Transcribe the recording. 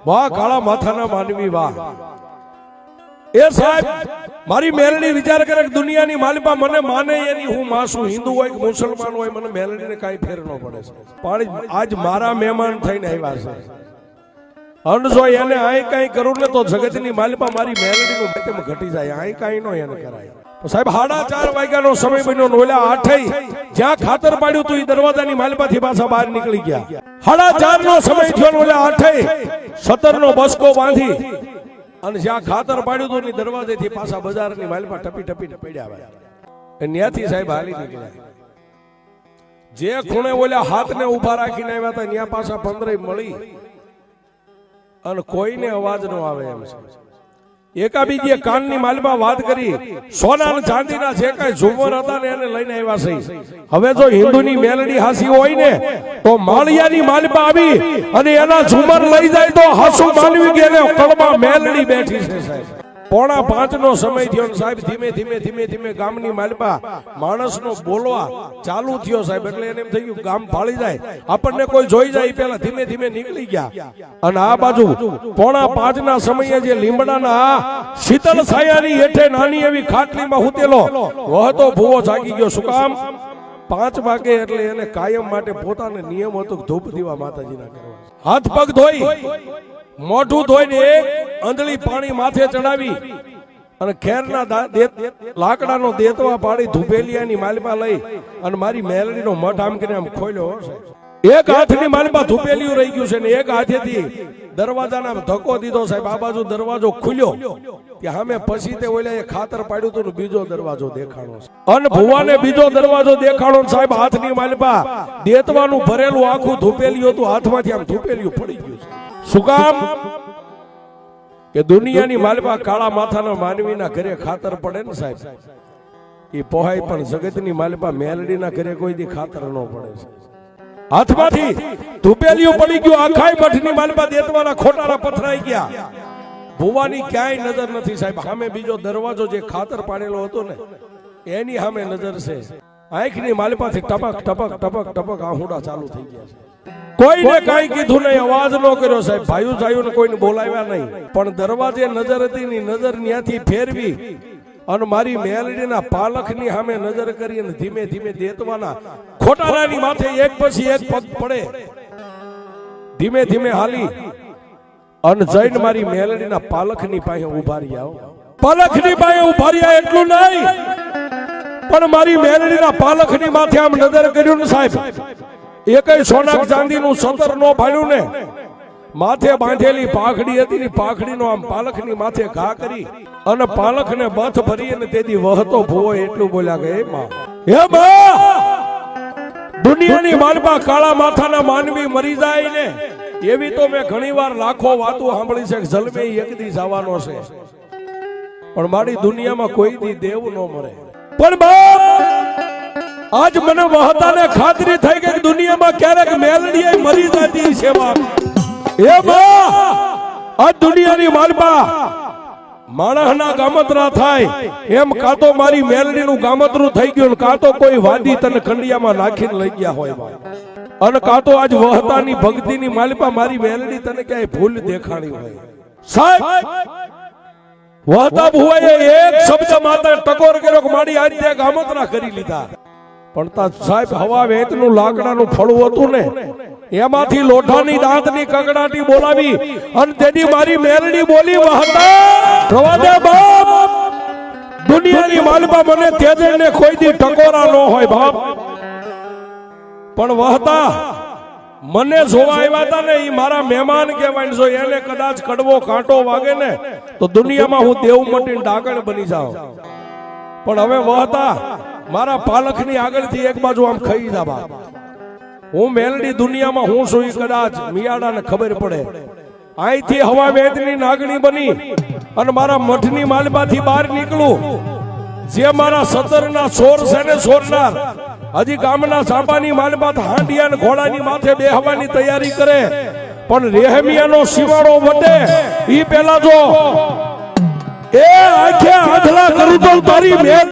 વાહ કાળા માથાના માનવી વાહ એ સાહેબ મારી મેલડી વિચાર કરે કે દુનિયાની માલિપા મને માને એની હું માસું હિન્દુ હોય કે મુસલમાન હોય મને મેલડીને કાંઈ ફેર ન પડે છે પણ આજ મારા મહેમાન થઈને આવ્યા છે અને જો એને આય કાંઈ કરું ને તો જગતની માલિપા મારી મેલડીનું બેટમ ઘટી જાય આય કાંઈ નો એને કરાય સાહેબ 4:30 વાગ્યાનો સમય બન્યો ને ઓલા 8 જ્યાં ખાતર પાડ્યું તું એ દરવાજાની માલિપાથી પાછા બહાર નીકળી ગયા 4:30 નો સમય થયો ને ઓલા 8 17 નો બસકો બાંધી અને જ્યાં ખાતર પાડ્યું તું ની દરવાજેથી પાછા બજારની માલિપા ટપી ટપીને પડ્યા ત્યાંથી સાહેબ હાલી નીકળ્યા જે ખૂણે ઓલા હાથને ઉભા રાખીને આવ્યા હતા ત્યાં પાછા 15 મળી અને કોઈને અવાજ ન આવે એમ છે એકાબીજીએ કાનની માલિપા વાત કરી સોના અને ચાંદીના જે કાંઈ ઝુમર હતા ને એને લઈને આવ્યા છે હવે જો હિન્દુની મેલડી હાસી હોય ને તો માળિયાની માલિપા આવી અને એના ઝુમર લઈ જાય તો હાસુ માનવી કે એને કળમાં મેલડી બેઠી છે સાહેબ 4:45 નો સમય થયો ને સાહેબ ધીમે ધીમે ગામની માલિપા માણસનો બોલવા ચાલુ થયો સાહેબ એટલે એને એમ થઈ ગયું ગામ ફાળી જાય આપણને કોઈ જોઈ જાય પેલા ધીમે નીકળી ગયા અને આ બાજુ 4:45 ના સમયે જે લીમડાના શીતળ છાયાની હેઠે નાની એવી ખાટલીમાં હુતેલો વહતો ભૂવો જાગી ગયો શું કામ 5 વાગે એટલે એને કાયમ માટે પોતાને નિયમ હતો ધૂપ દીવા માતાજીના કરવા હાથ પગ ધોઈ મોઢું ધોઈને એક અંધળી પાણી માથે ચડાવી અને ખેરના લાકડાનો દેતવા પાડી ધુપેલિયાની માલિપા લઈ અને મારી મેલડીનો મઠ આમ કરીને આમ ખોલ્યો એક હાથની માલિપા ધુપેલિયું રહી ગયું છે ને એક હાથેથી દરવાજાના ધક્કો દીધો સાહેબ આ બાજુ દરવાજો ખુલ્યો કે સામે પછી તે ઓલા ખાતર પાડ્યું હતું ને બીજો દરવાજો દેખાણો અને ભુવાને બીજો દરવાજો દેખાણો સાહેબ હાથની માલિપા દેતવાનું ભરેલું આખું ધુપેલિયું હતું હાથમાંથી આમ ધુપેલિયું પડી ગયું છે શું કામ કે દુનિયાની માલિપા કાળા માથાના માનવીના ઘરે ખાતર પડે ને સાહેબ એ પોહાય પણ જગતની માલિપા મેલડીના ઘરે કોઈ દી ખાતર ન પડે છે હાથમાંથી ધુપેલિયું પડી ગયું આખાય મઠની માલિપા દેતવાના ખોટારા પથરાઈ ગયા ભુવાની ક્યાંય નજર નથી સાહેબ સામે બીજો દરવાજો જે ખાતર પાડેલો હતો ને એની સામે નજર છે આંખની માલિપાથી ટપક આહુડા ચાલુ થઈ ગયા છે કોઈને કાંઈ કીધું નહીં અવાજ ન કર્યો સાહેબ ભાઈઓ કોઈને બોલાવ્યા નહીં પણ દરવાજે નજર હતી ની નજર ત્યાંથી ફેરવી અને મારી મેલડીના પાલખની સામે નજર કરી અને ધીમે દેતવાના ખોટારાની માથે એક પછી એક પગ પડે ધીમે હાલી અને જઈને મારી મેલડીના પાલખની પાસે ઉભા રહ્યા પાલખની પાસે ઉભા રહ્યા એટલું નહીં પણ મારી મેલડીના પાલખની માથે આમ નજર કર્યું ને સાહેબ એકય સોના ચાંદીનું સતર નો ભાડ્યું ને માથે બાંધેલી પાખડી હતી ને પાખડીનો આમ પાલખની માથે ઘા કરી અને પાલખને બથ ભરી અને તેથી વહતો ભૂવો એટલું બોલ્યા કે હે માં દુનિયાની માલિપા કાળા માથાના માનવી મરી જાય ને એવી તો મેં ઘણીવાર લાખો વાતો સાંભળી છે કે જલમે એક દી જવાનો છે પણ મારી દુનિયામાં કોઈ દી દેવ ન મરે પણ બાપ આજ મને વહતાને ખાતરી થઈ કે દુનિયામાં ક્યારેક મેલડી મરી જતી છે બાપ એ બા આ દુનિયાની માલિપા માણસના ગામતરા થાય એમ કાં તો મારી મેલડીનું ગામતરું થઈ ગયું કાં તો કોઈ વાદી તને ખંડિયામાં નાખીને લઈ ગયા હોય અને કાં તો આજ વહતાની ભક્તિની માલિપા મારી મેલડી તને ક્યાંય ભૂલ દેખાણી હોય સાહેબ વહતા ભુવાએ એક શબ્દ માતા ટકોર કર્યો કે મારી આજ તે ગામતરા કરી લીધા પણ તા સાહેબ હવા વેતનું લાકડાનું ફળું હતું ને એમાંથી લોઢાની દાંતની કગડાટી બોલાવી અને તેની મારી મેલડી બોલી વહતા રવા દે બાપ દુનિયાની માલિપા મને તેજને કોઈ દી ટકોરા ન હોય બાપ પણ વહતા મને જોવા આવ્યા હતા ને એ મારા મહેમાન કહેવાય જો એને કદાચ કડવો કાંટો વાગે ને તો દુનિયામાં હું દેવ મટીને ડાકણ બની જાઉં પણ હવે વહતા મારા પાલખની આગળથી એક બાજુ આમ ખાઈ જા હું મેલડી દુનિયામાં હું છું કદાચ મિયાડાને ખબર પડે અહીંથી હવા વેદની નાગણી બની અને મારા મઠની માલિપાથી બહાર નીકળું જે મારા સતરના સોર છે ને સોરનાર હજી ગામના સાંબાની માલિપાત હાંડિયા ને ઘોડાની માથે બેહવાની તૈયારી કરે પણ રેહમિયાનો શિવાળો વટે ઈ પેલા જો એ આંખે આંધળા કરું તો તારી